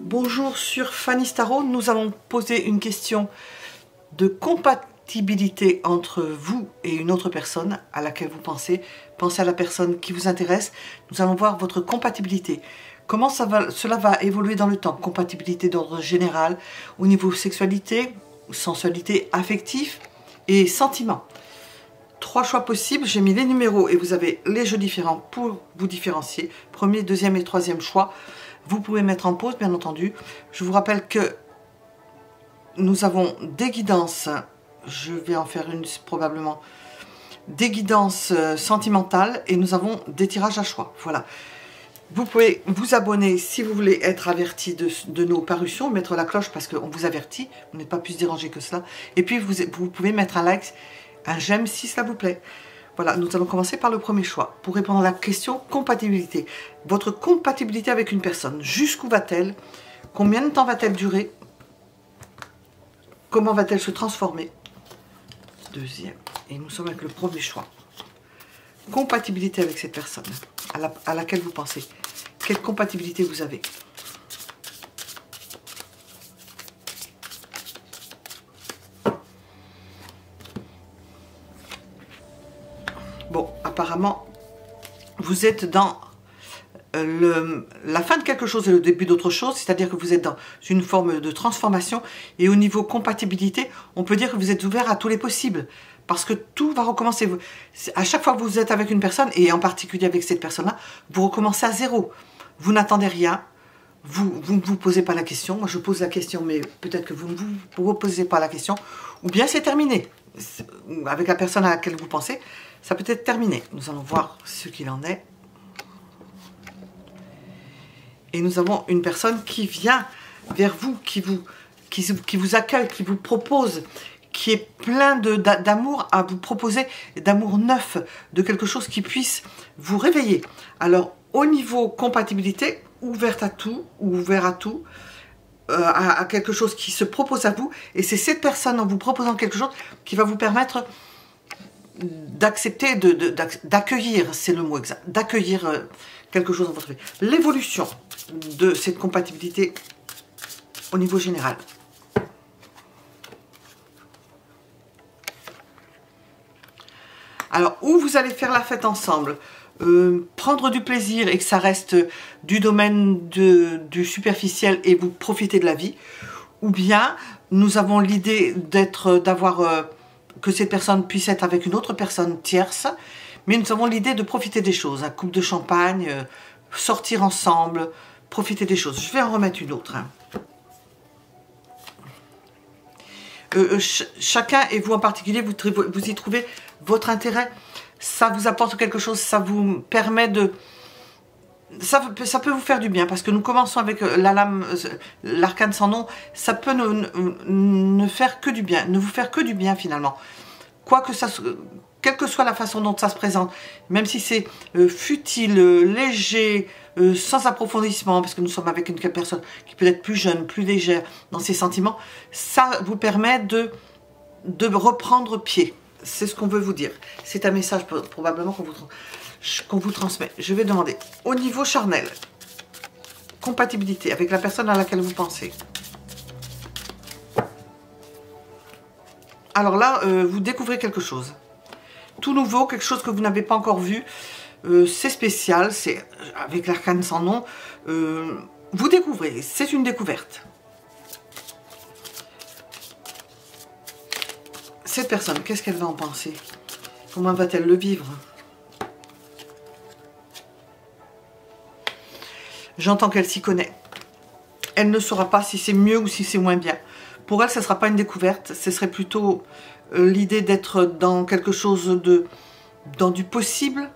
Bonjour sur Fanny Starot, nous allons poser une question de compatibilité entre vous et une autre personne à laquelle vous pensez. Pensez à la personne qui vous intéresse. Nous allons voir votre compatibilité. Comment cela va évoluer dans le temps? Compatibilité d'ordre général, au niveau sexualité, sensualité, affectif et sentiment. 3 choix possibles, j'ai mis les numéros et vous avez les jeux différents pour vous différencier. Premier, deuxième et troisième choix. Vous pouvez mettre en pause, bien entendu. Je vous rappelle que nous avons des guidances, je vais en faire une probablement, des guidances sentimentales et nous avons des tirages à choix. Voilà. Vous pouvez vous abonner si vous voulez être averti de nos parutions, mettre la cloche parce qu'on vous avertit, vous n'êtes pas plus dérangé que cela. Et puis vous pouvez mettre un like, un j'aime si cela vous plaît. Voilà, nous allons commencer par le premier choix. Pour répondre à la question compatibilité. Votre compatibilité avec une personne, jusqu'où va-t-elle? Combien de temps va-t-elle durer? Comment va-t-elle se transformer? Deuxième. Et nous sommes avec le premier choix. Compatibilité avec cette personne à laquelle vous pensez. Quelle compatibilité vous avez? Bon, apparemment, vous êtes dans la fin de quelque chose et le début d'autre chose, c'est-à-dire que vous êtes dans une forme de transformation et au niveau compatibilité, on peut dire que vous êtes ouvert à tous les possibles parce que tout va recommencer. À chaque fois que vous êtes avec une personne et en particulier avec cette personne-là, vous recommencez à zéro. Vous n'attendez rien, vous ne vous posez pas la question. Moi, je pose la question, mais peut-être que vous ne vous posez pas la question ou bien c'est terminé. Avec la personne à laquelle vous pensez, ça peut être terminé. Nous allons voir ce qu'il en est. Et nous avons une personne qui vient vers vous, qui vous accueille, qui vous propose, qui est plein d'amour à vous proposer, d'amour neuf, de quelque chose qui puisse vous réveiller. Alors, au niveau compatibilité, ouverte à tout, ou ouvert à tout, à quelque chose qui se propose à vous, et c'est cette personne en vous proposant quelque chose qui va vous permettre d'accepter, d'accueillir, c'est le mot exact, d'accueillir quelque chose dans votre vie. L'évolution de cette compatibilité au niveau général. Alors, où vous allez faire la fête ensemble, prendre du plaisir et que ça reste du domaine du superficiel et vous profitez de la vie, ou bien nous avons l'idée d'avoir que cette personne puisse être avec une autre personne tierce, mais nous avons l'idée de profiter des choses, un coupe de champagne, sortir ensemble, profiter des choses. Je vais en remettre une autre. Chacun et vous en particulier, vous y trouvez votre intérêt. Ça vous apporte quelque chose, ça vous permet de... Ça peut vous faire du bien, parce que nous commençons avec la lame, l'arcane sans nom, ça peut ne faire que du bien, ne vous faire que du bien finalement. Quelle que soit la façon dont ça se présente, même si c'est futile, léger, sans approfondissement, parce que nous sommes avec une personne qui peut être plus jeune, plus légère dans ses sentiments, ça vous permet de reprendre pied. C'est ce qu'on veut vous dire. C'est un message probablement qu'on vous transmet. Je vais demander, au niveau charnel, compatibilité avec la personne à laquelle vous pensez. Alors là, vous découvrez quelque chose. Tout nouveau, quelque chose que vous n'avez pas encore vu. C'est spécial, c'est avec l'arcane sans nom. Vous découvrez, c'est une découverte. Cette personne, qu'est-ce qu'elle va en penser? Comment va-t-elle le vivre? J'entends qu'elle s'y connaît. Elle ne saura pas si c'est mieux ou si c'est moins bien. Pour elle, ce ne sera pas une découverte, ce serait plutôt l'idée d'être dans quelque chose dans du possible.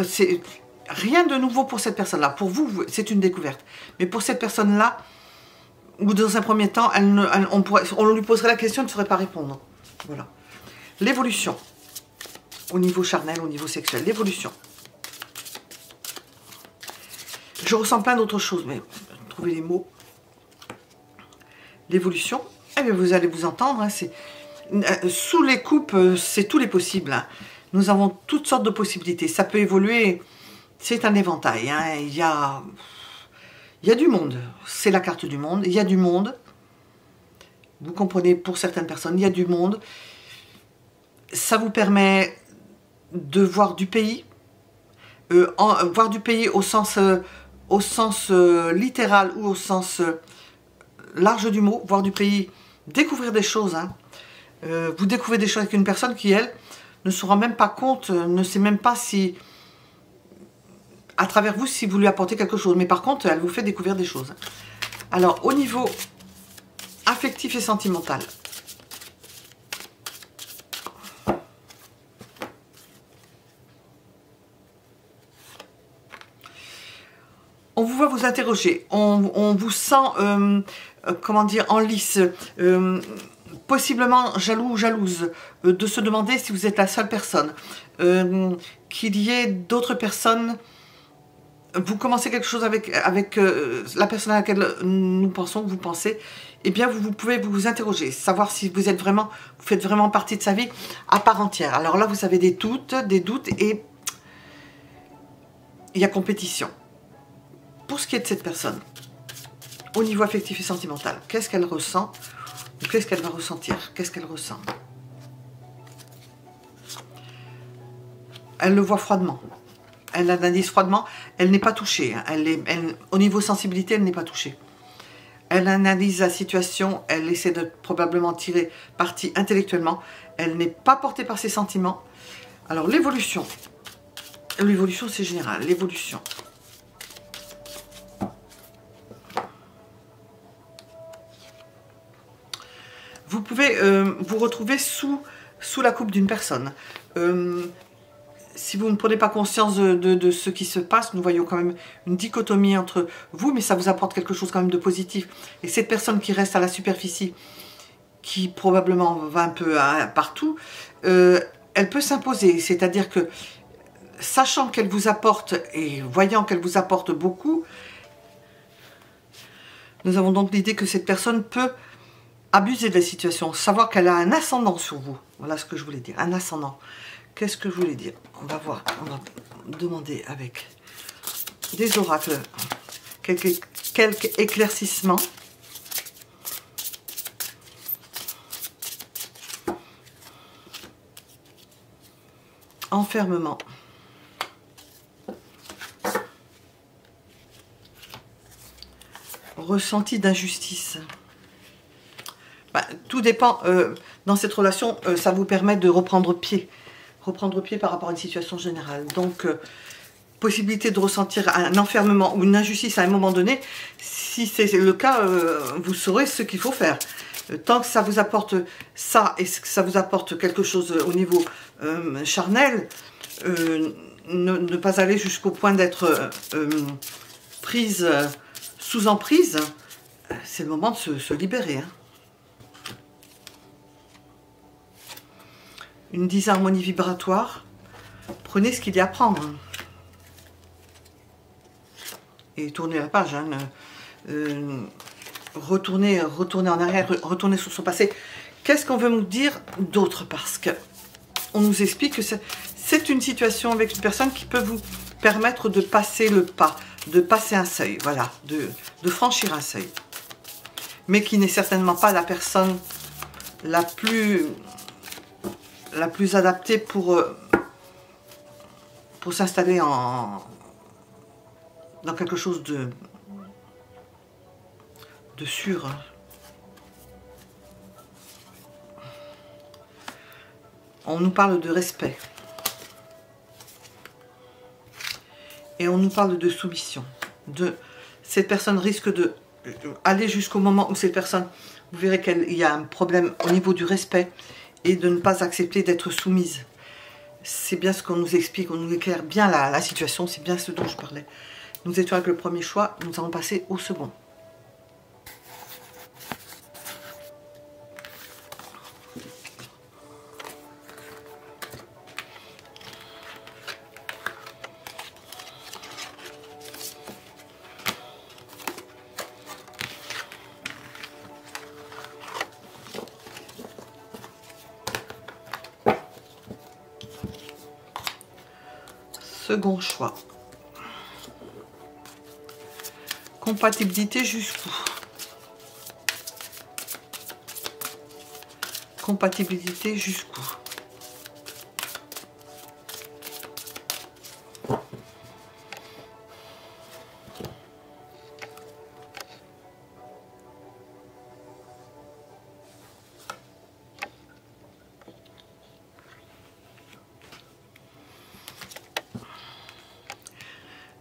C'est rien de nouveau pour cette personne-là. Pour vous, c'est une découverte. Mais pour cette personne-là, ou dans un premier temps, on lui poserait la question, elle ne saurait pas répondre. Voilà. L'évolution. Au niveau charnel, au niveau sexuel. L'évolution. Je ressens plein d'autres choses, mais trouvez les mots. L'évolution. Eh bien, vous allez vous entendre. Hein, sous les coupes, c'est tous les possibles. Hein. Nous avons toutes sortes de possibilités. Ça peut évoluer c'est un éventail, hein. Il y a du monde, c'est la carte du monde, il y a du monde. Vous comprenez, pour certaines personnes, il y a du monde. Ça vous permet de voir du pays, voir du pays au sens littéral ou au sens large du mot, voir du pays, découvrir des choses. Hein. Vous découvrez des choses avec une personne qui, elle, ne se rend même pas compte, ne sait même pas si, à travers vous, si vous lui apportez quelque chose. Mais par contre, elle vous fait découvrir des choses. Alors, au niveau affectif et sentimental, on vous voit vous interroger, on vous sent, comment dire, en lice, possiblement jaloux ou jalouse, de se demander si vous êtes la seule personne, qu'il y ait d'autres personnes. Vous commencez quelque chose avec la personne à laquelle nous pensons, vous pensez, eh bien vous pouvez vous interroger, savoir si vous êtes vraiment, vous faites vraiment partie de sa vie à part entière. Alors là, vous avez des doutes et il y a compétition. Pour ce qui est de cette personne, au niveau affectif et sentimental, qu'est-ce qu'elle ressent? Qu'est-ce qu'elle va ressentir? Qu'est-ce qu'elle ressent? Elle le voit froidement. Elle l'analyse froidement. Elle n'est pas touchée. Hein. Au niveau sensibilité, elle n'est pas touchée. Elle analyse la situation. Elle essaie de probablement tirer parti intellectuellement. Elle n'est pas portée par ses sentiments. Alors, l'évolution. L'évolution, c'est général. L'évolution. Vous pouvez vous retrouver sous la coupe d'une personne. Si vous ne prenez pas conscience de ce qui se passe, nous voyons quand même une dichotomie entre vous, mais ça vous apporte quelque chose quand même de positif. Et cette personne qui reste à la superficie, qui probablement va un peu partout, elle peut s'imposer. C'est-à-dire que, sachant qu'elle vous apporte et voyant qu'elle vous apporte beaucoup, nous avons donc l'idée que cette personne peut abuser de la situation, savoir qu'elle a un ascendant sur vous. Voilà ce que je voulais dire, un ascendant. Qu'est-ce que je voulais dire? On va voir, on va demander avec des oracles quelques éclaircissements. Enfermement. Ressenti d'injustice. Tout dépend, dans cette relation, ça vous permet de reprendre pied par rapport à une situation générale. Donc, possibilité de ressentir un enfermement ou une injustice à un moment donné. Si c'est le cas, vous saurez ce qu'il faut faire. Tant que ça vous apporte ça et que ça vous apporte quelque chose au niveau charnel, ne pas aller jusqu'au point d'être prise sous emprise, c'est le moment de se libérer. Hein. Une disharmonie vibratoire, prenez ce qu'il y a à prendre. Et tournez la page. Hein. Retournez en arrière, retournez sur son passé. Qu'est-ce qu'on veut nous dire d'autre? Parce que on nous explique que c'est une situation avec une personne qui peut vous permettre de passer le pas, de passer un seuil, voilà, de franchir un seuil. Mais qui n'est certainement pas la personne la plus adaptée pour s'installer dans quelque chose de sûr. On nous parle de respect. Et on nous parle de soumission. Cette personne risque de aller jusqu'au moment où cette personne, vous verrez qu'il y a un problème au niveau du respect et de ne pas accepter d'être soumise. C'est bien ce qu'on nous explique, on nous éclaire bien la situation, c'est bien ce dont je parlais. Nous étions avec le premier choix, nous allons passer au second. Second choix. Compatibilité jusqu'où? Compatibilité jusqu'où?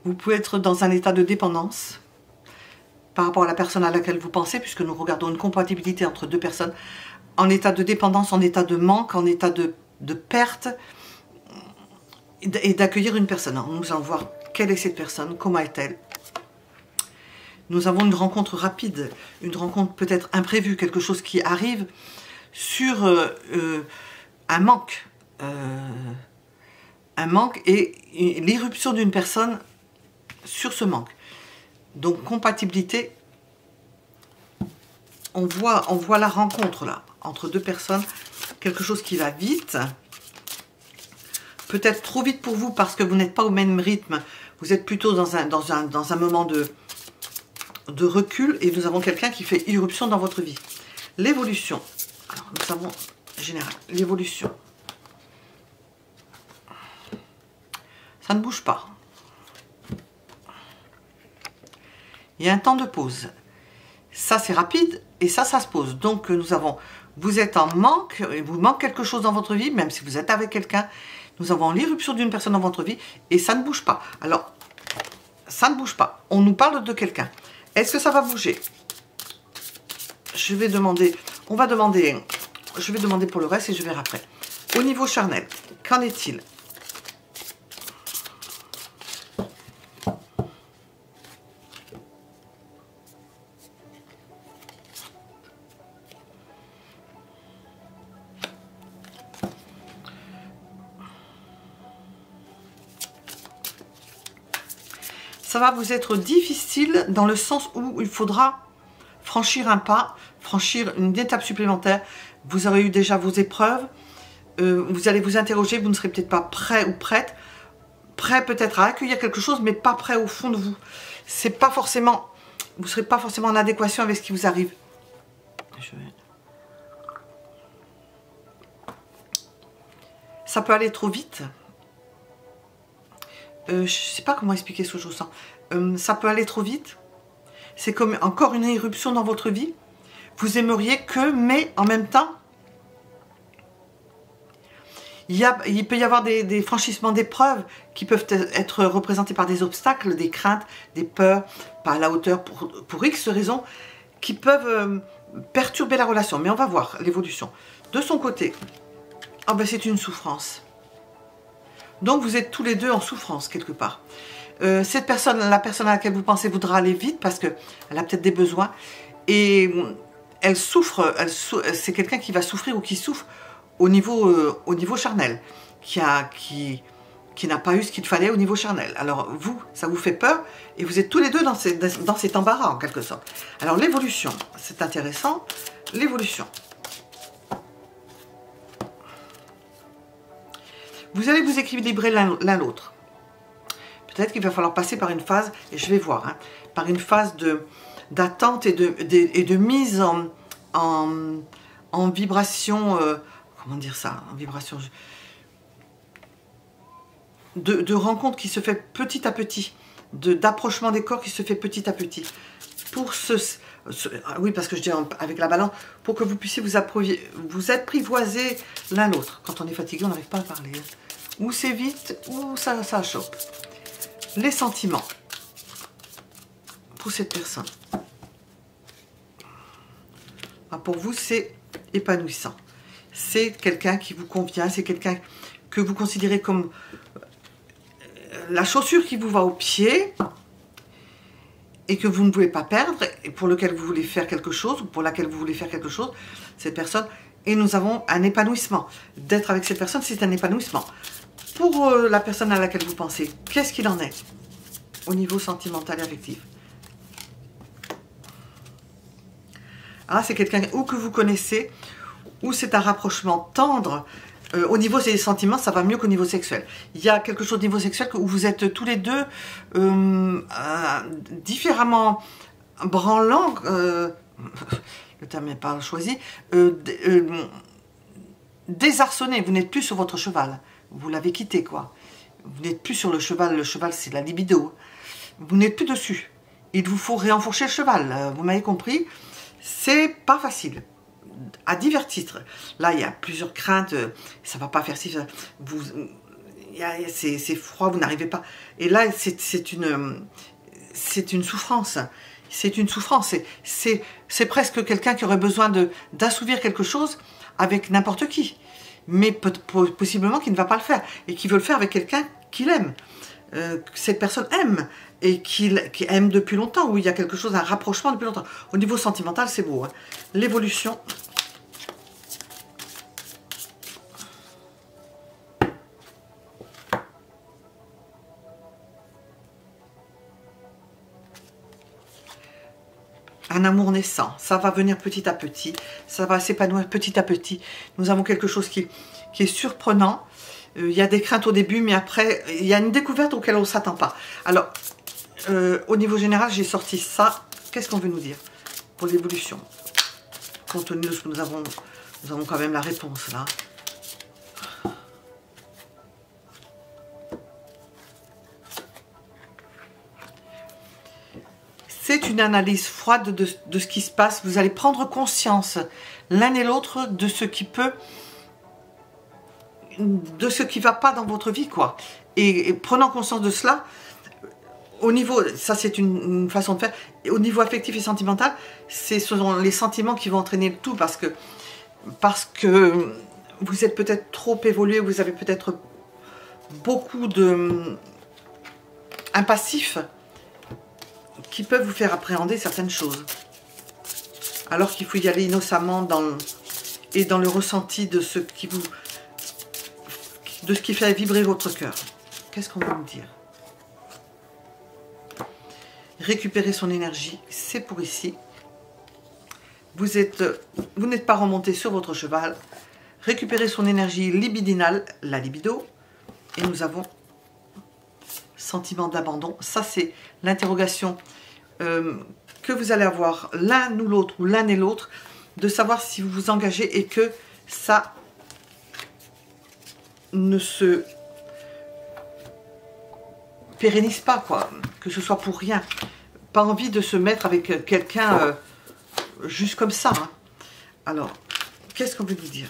Vous pouvez être dans un état de dépendance par rapport à la personne à laquelle vous pensez, puisque nous regardons une compatibilité entre deux personnes, en état de dépendance, en état de manque, en état de perte, et d'accueillir une personne. Alors, nous allons voir quelle est cette personne, comment est-elle. Nous avons une rencontre rapide, une rencontre peut-être imprévue, quelque chose qui arrive sur un manque et l'irruption d'une personne sur ce manque. Donc compatibilité, on voit la rencontre là, entre deux personnes, quelque chose qui va vite, peut-être trop vite pour vous parce que vous n'êtes pas au même rythme, vous êtes plutôt dans un moment de recul, et nous avons quelqu'un qui fait irruption dans votre vie. L'évolution, alors nous avons général, l'évolution, ça ne bouge pas. Il y a un temps de pause. Ça, c'est rapide et ça se pose. Donc, nous avons, vous êtes en manque, il vous manque quelque chose dans votre vie, même si vous êtes avec quelqu'un. Nous avons l'irruption d'une personne dans votre vie et ça ne bouge pas. Alors, ça ne bouge pas. On nous parle de quelqu'un. Est-ce que ça va bouger? Je vais demander, je vais demander pour le reste et je verrai après. Au niveau charnel, qu'en est-il? Ça va vous être difficile dans le sens où il faudra franchir un pas, franchir une étape supplémentaire. Vous aurez eu déjà vos épreuves, vous allez vous interroger, vous ne serez peut-être pas prêt ou prête, prêt peut-être à accueillir quelque chose, mais pas prêt au fond de vous. C'est pas forcément, vous ne serez pas forcément en adéquation avec ce qui vous arrive. Ça peut aller trop vite. Je ne sais pas comment expliquer ce que je ressens. Ça peut aller trop vite. C'est comme encore une éruption dans votre vie. Vous aimeriez que, mais en même temps, il peut y avoir des franchissements d'épreuves qui peuvent être représentés par des obstacles, des craintes, des peurs, pas à la hauteur pour X raisons, qui peuvent perturber la relation. Mais on va voir l'évolution. De son côté, oh ben c'est une souffrance. Donc vous êtes tous les deux en souffrance quelque part. Cette personne, la personne à laquelle vous pensez voudra aller vite parce qu'elle a peut-être des besoins et elle souffre, c'est quelqu'un qui va souffrir ou qui souffre au niveau charnel, qui n'a pas eu ce qu'il fallait au niveau charnel. Alors vous, ça vous fait peur et vous êtes tous les deux dans cet embarras en quelque sorte. Alors l'évolution, c'est intéressant, l'évolution. Vous allez vous équilibrer l'un l'autre. Peut-être qu'il va falloir passer par une phase, et je vais voir, hein, par une phase d'attente et de mise en vibration, comment dire ça, en vibration, de rencontre qui se fait petit à petit, d'approchement des corps qui se fait petit à petit. Pour oui, parce que je dis avec la balance, pour que vous puissiez vous apprivoiser l'un l'autre. Quand on est fatigué, on n'arrive pas à parler. Ou c'est vite, ou ça chope. Les sentiments pour cette personne. Pour vous, c'est épanouissant. C'est quelqu'un qui vous convient, c'est quelqu'un que vous considérez comme la chaussure qui vous va au pied et que vous ne pouvez pas perdre et pour lequel vous voulez faire quelque chose ou pour laquelle vous voulez faire quelque chose, cette personne. Et nous avons un épanouissement. D'être avec cette personne, c'est un épanouissement. Pour la personne à laquelle vous pensez, qu'est-ce qu'il en est au niveau sentimental et affectif? Ah, c'est quelqu'un ou que vous connaissez, ou c'est un rapprochement tendre Au niveau des sentiments, ça va mieux qu'au niveau sexuel. Il y a quelque chose au niveau sexuel où vous êtes tous les deux différemment branlants, le terme n'est pas choisi, désarçonnés. Vous n'êtes plus sur votre cheval. Vous l'avez quitté, quoi. Vous n'êtes plus sur le cheval. Le cheval, c'est la libido. Vous n'êtes plus dessus. Il vous faut réenfourcher le cheval. Vous m'avez compris. C'est pas facile. À divers titres. Là, il y a plusieurs craintes. Ça va pas faire si... C'est froid, vous n'arrivez pas. Et là, c'est une souffrance. C'est une souffrance. C'est presque quelqu'un qui aurait besoin d'assouvir quelque chose avec n'importe qui. Mais possiblement qu'il ne va pas le faire. Et qui veut le faire avec quelqu'un qu'il aime. Cette personne aime. Et qui aime depuis longtemps. Où il y a quelque chose, un rapprochement depuis longtemps. Au niveau sentimental, c'est beau. Hein. L'évolution... Un amour naissant, ça va venir petit à petit, ça va s'épanouir petit à petit. Nous avons quelque chose qui est surprenant. Il y a des craintes au début, mais après, il y a une découverte auquel on ne s'attend pas. Alors, au niveau général, j'ai sorti ça. Qu'est-ce qu'on veut nous dire pour l'évolution? Compte tenu de ce que nous avons quand même la réponse là. C'est une analyse froide de ce qui se passe. Vous allez prendre conscience l'un et l'autre de ce qui peut, de ce qui ne va pas dans votre vie, quoi. Et prenant conscience de cela, au niveau, ça c'est une façon de faire, et au niveau affectif et sentimental, ce sont les sentiments qui vont entraîner le tout parce que vous êtes peut-être trop évolué, vous avez peut-être beaucoup de impassifs qui peuvent vous faire appréhender certaines choses. Alors qu'il faut y aller innocemment dans le ressenti de ce qui fait vibrer votre cœur. Qu'est-ce qu'on va me dire? Récupérer son énergie, c'est pour ici. Vous n'êtes pas remonté sur votre cheval. Récupérer son énergie libidinale, la libido. Et nous avons sentiment d'abandon. Ça, c'est l'interrogation que vous allez avoir l'un ou l'autre, ou l'un et l'autre, de savoir si vous vous engagez et que ça ne se pérennise pas, quoi. Que ce soit pour rien. Pas envie de se mettre avec quelqu'un juste comme ça. Hein. Alors, qu'est-ce qu'on veut nous dire?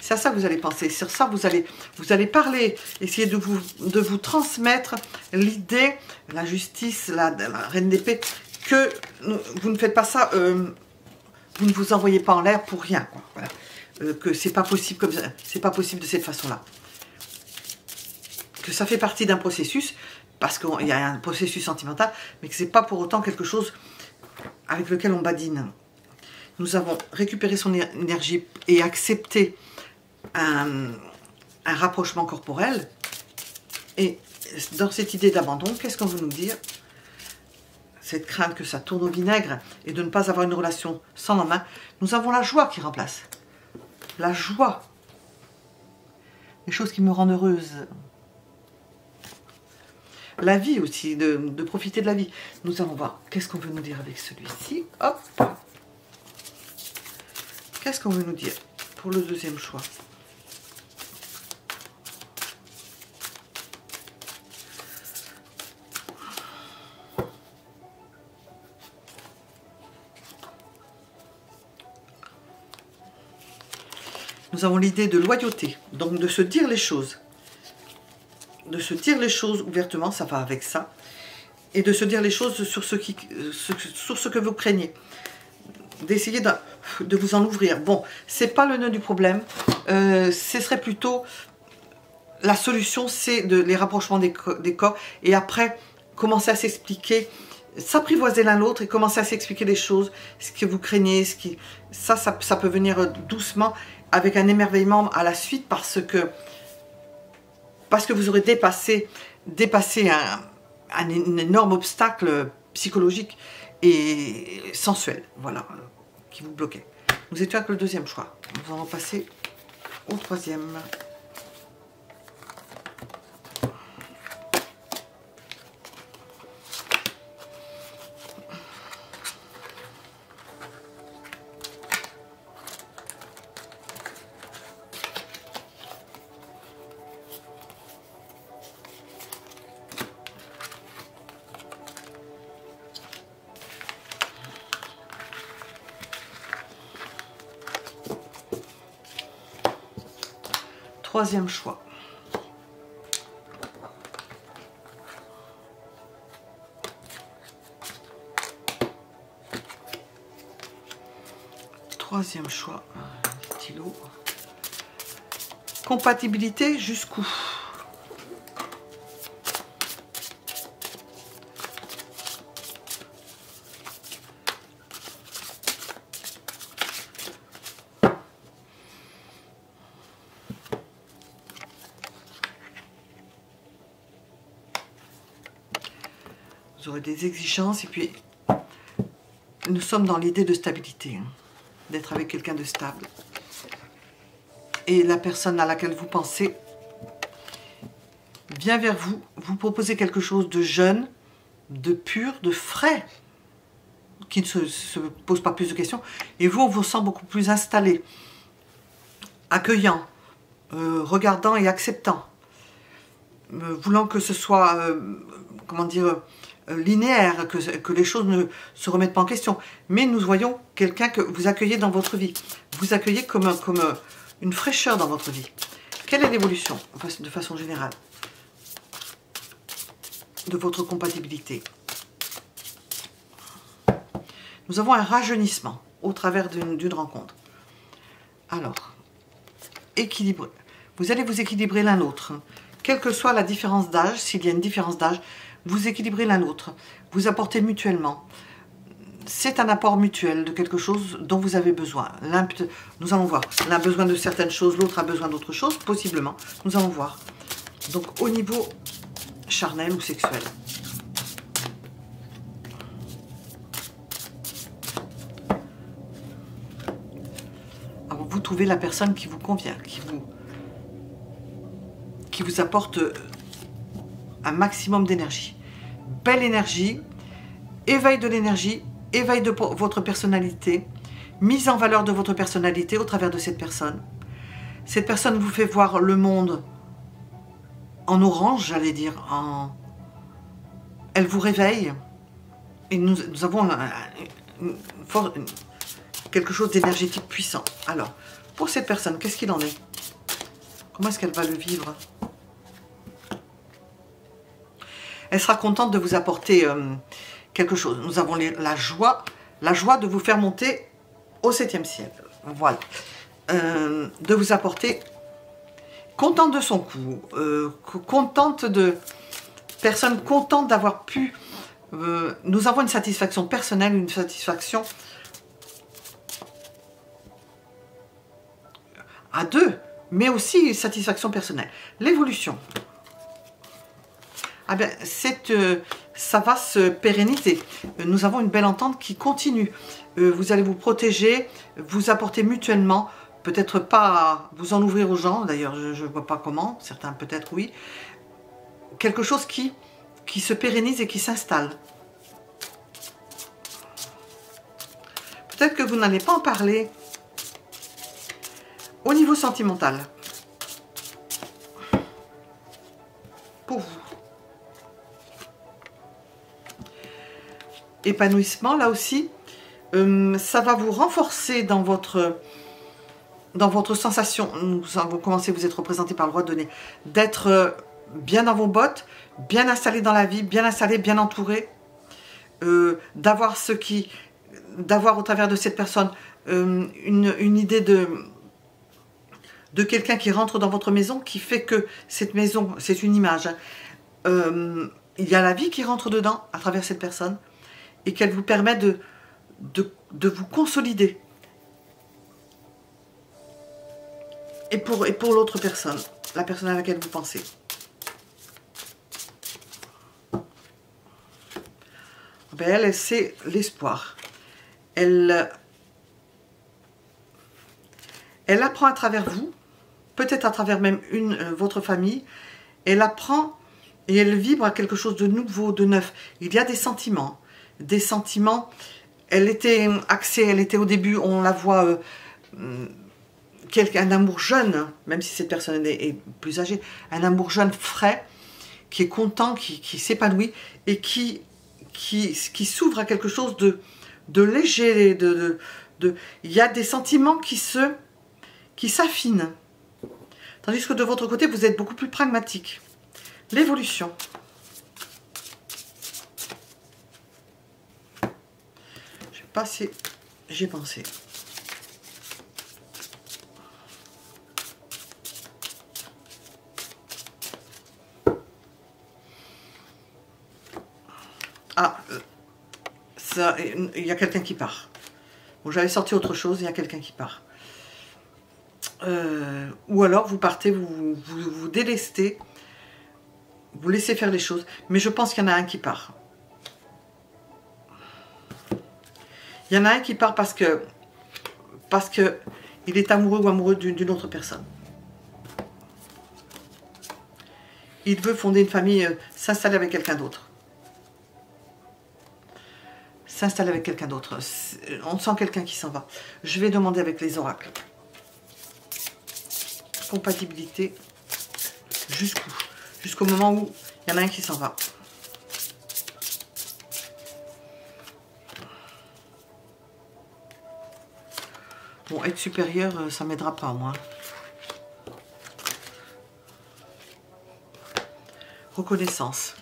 C'est à ça que vous allez penser. Sur ça, vous allez parler, essayer de vous transmettre l'idée, la justice, la reine d'épée, que vous ne faites pas ça, vous ne vous envoyez pas en l'air pour rien. Quoi. Voilà. Que c'est pas possible comme ça, c'est pas possible de cette façon-là. Que ça fait partie d'un processus, parce qu'il y a un processus sentimental, mais que c'est pas pour autant quelque chose avec lequel on badine. Nous avons récupéré son énergie et accepté un rapprochement corporel. Et dans cette idée d'abandon, qu'est-ce qu'on veut nous dire? Cette crainte que ça tourne au vinaigre et de ne pas avoir une relation sans lendemain, nous avons la joie qui remplace. La joie. Les choses qui me rendent heureuse. La vie aussi, de profiter de la vie. Nous allons voir, qu'est-ce qu'on veut nous dire avec celui-ci? Hop. Qu'est-ce qu'on veut nous dire pour le deuxième choix? Nous avons l'idée de loyauté, donc de se dire les choses. De se dire les choses ouvertement, ça va avec ça. Et de se dire les choses sur ce que vous craignez. D'essayer de vous en ouvrir. Bon, c'est pas le nœud du problème. Ce serait plutôt... La solution, c'est les rapprochements des corps. Et après, commencer à s'expliquer, s'apprivoiser l'un l'autre et commencer à s'expliquer les choses, ce que vous craignez, ça peut venir doucement, avec un émerveillement à la suite, parce que vous aurez dépassé un énorme obstacle psychologique et sensuel, voilà, qui vous bloquait. Nous étions avec le deuxième choix. Nous allons passer au troisième. Troisième choix. Troisième choix. Stylo. Compatibilité jusqu'où? Vous aurez des exigences et puis nous sommes dans l'idée de stabilité, hein, d'être avec quelqu'un de stable. Et la personne à laquelle vous pensez vient vers vous, vous proposez quelque chose de jeune, de pur, de frais, qui ne se pose pas plus de questions. Et vous, on vous sent beaucoup plus installé, accueillant, regardant et acceptant, voulant que ce soit, comment dire, linéaire, que les choses ne se remettent pas en question. Mais nous voyons quelqu'un que vous accueillez dans votre vie. Vous accueillez comme une fraîcheur dans votre vie. Quelle est l'évolution, de façon générale, de votre compatibilité? Nous avons un rajeunissement au travers d'une rencontre. Alors, équilibré. Vous allez vous équilibrer l'un l'autre. Quelle que soit la différence d'âge, s'il y a une différence d'âge, vous équilibrez l'un l'autre. Vous apportez mutuellement. C'est un apport mutuel de quelque chose dont vous avez besoin. Nous allons voir. L'un a besoin de certaines choses, l'autre a besoin d'autres choses, possiblement. Nous allons voir. Donc, au niveau charnel ou sexuel. Alors, vous trouvez la personne qui vous convient, qui vous apporte un maximum d'énergie. Belle énergie, éveil de l'énergie, éveil de votre personnalité, mise en valeur de votre personnalité au travers de cette personne. Cette personne vous fait voir le monde en orange, j'allais dire, elle vous réveille. Et nous avons quelque chose d'énergétique puissant. Alors, pour cette personne, qu'est-ce qu'il en est? Comment est-ce qu'elle va le vivre? Elle sera contente de vous apporter quelque chose. Nous avons la joie de vous faire monter au 7e ciel. Voilà. De vous apporter, contente de son coup, contente de... Personne contente d'avoir pu... nous avons une satisfaction personnelle, une satisfaction à deux, mais aussi une satisfaction personnelle. L'évolution. Ah ben, ça va se pérenniser. Nous avons une belle entente qui continue. Vous allez vous protéger, vous apporter mutuellement, peut-être pas vous en ouvrir aux gens, d'ailleurs je ne vois pas comment, certains peut-être oui. Quelque chose qui se pérennise et qui s'installe. Peut-être que vous n'allez pas en parler au niveau sentimental. Pour vous. Épanouissement, là aussi, ça va vous renforcer dans votre sensation. Nous avons commencé, vous êtes représenté par le roi de nez, d'être bien dans vos bottes, bien installé dans la vie, bien installé, bien entouré, d'avoir au travers de cette personne une idée de quelqu'un qui rentre dans votre maison, qui fait que cette maison, c'est une image. Il y a la vie qui rentre dedans à travers cette personne et qu'elle vous permet de vous consolider. Et pour l'autre personne, la personne à laquelle vous pensez. Ben elle c'est l'espoir. Elle Elle apprend à travers vous, peut-être à travers même votre famille. Elle apprend et elle vibre à quelque chose de nouveau, de neuf. Il y a des sentiments. Des sentiments. Elle était axée, elle était au début, on la voit, un amour jeune, même si cette personne est plus âgée, un amour jeune, frais, qui est content, qui s'épanouit et qui s'ouvre à quelque chose de léger. Il y a des sentiments qui s'affinent. Tandis que de votre côté, vous êtes beaucoup plus pragmatique. L'évolution. Je sais pas si j'ai pensé. Ah, ça, il y a quelqu'un qui part. Bon, j'avais sorti autre chose, il y a quelqu'un qui part. Ou alors vous partez, vous délestez, vous laissez faire les choses. Mais je pense qu'il y en a un qui part. Il y en a un qui part parce que il est amoureux ou amoureuse d'une autre personne. Il veut fonder une famille, s'installer avec quelqu'un d'autre. S'installer avec quelqu'un d'autre. On sent quelqu'un qui s'en va. Je vais demander avec les oracles. Compatibilité. Jusqu'où? Jusqu'au moment où il y en a un qui s'en va. Bon, être supérieur, ça m'aidera pas, moi. Reconnaissance.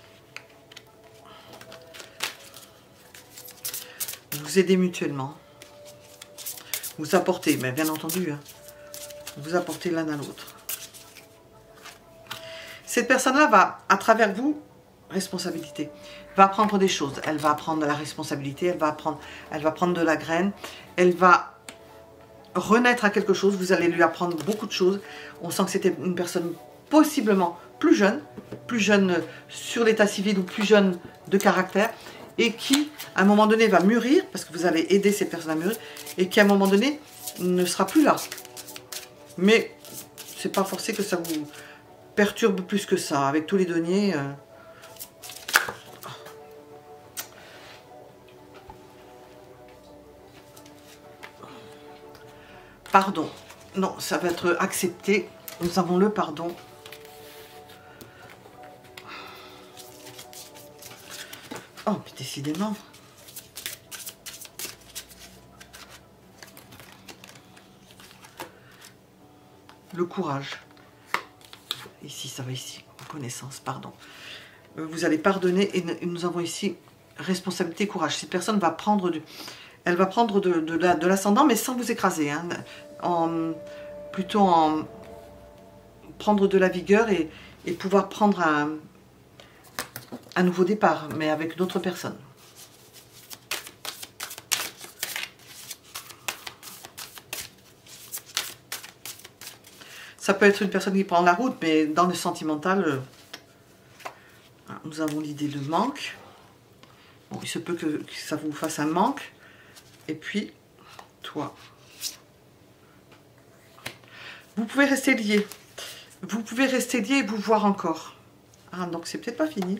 Vous aider mutuellement. Vous apporter, mais bien entendu, hein, vous apporter l'un à l'autre. Cette personne-là va, à travers vous, responsabilité, va apprendre des choses. Elle va apprendre de la responsabilité, elle va prendre de la graine, elle va renaître à quelque chose. Vous allez lui apprendre beaucoup de choses. On sent que c'était une personne possiblement plus jeune sur l'état civil ou plus jeune de caractère, et qui, à un moment donné, va mûrir, parce que vous allez aider cette personne à mûrir, et qui, à un moment donné, ne sera plus là. Mais c'est pas forcé que ça vous perturbe plus que ça. Avec tous les deniers... Pardon. Non, ça va être accepté. Nous avons le pardon. Oh, puis décidément. Le courage. Ici, ça va ici. Reconnaissance, pardon. Vous allez pardonner et nous avons ici responsabilité, courage. Cette personne va prendre elle va prendre de l'ascendant, mais sans vous écraser. Hein, plutôt en prendre de la vigueur et pouvoir prendre un nouveau départ, mais avec d'autres personnes. Ça peut être une personne qui prend la route, mais dans le sentimental, nous avons l'idée de manque. Bon, il se peut que ça vous fasse un manque. Et puis, toi. Vous pouvez rester lié. Vous pouvez rester lié et vous voir encore. Ah, donc c'est peut-être pas fini.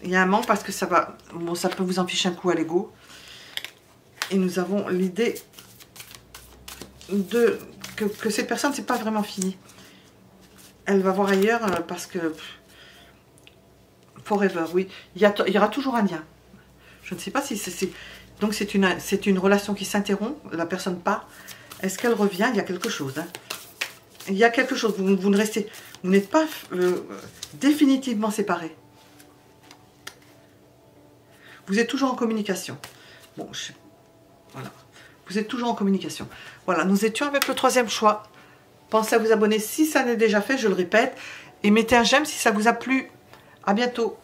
Il y a un manque parce que ça va... Bon, ça peut vous en ficher un coup à l'ego. Et nous avons l'idée de que cette personne, c'est pas vraiment fini. Elle va voir ailleurs parce que... Forever, oui. Il y aura toujours un lien. Je ne sais pas si c'est... Donc c'est une relation qui s'interrompt. La personne part. Est-ce qu'elle revient? Il y a quelque chose. Hein. Il y a quelque chose. Vous ne restez... Vous n'êtes pas définitivement séparés. Vous êtes toujours en communication. Bon, voilà. Vous êtes toujours en communication. Voilà, nous étions avec le troisième choix. Pensez à vous abonner si ça n'est déjà fait, je le répète. Et mettez un j'aime si ça vous a plu. À bientôt.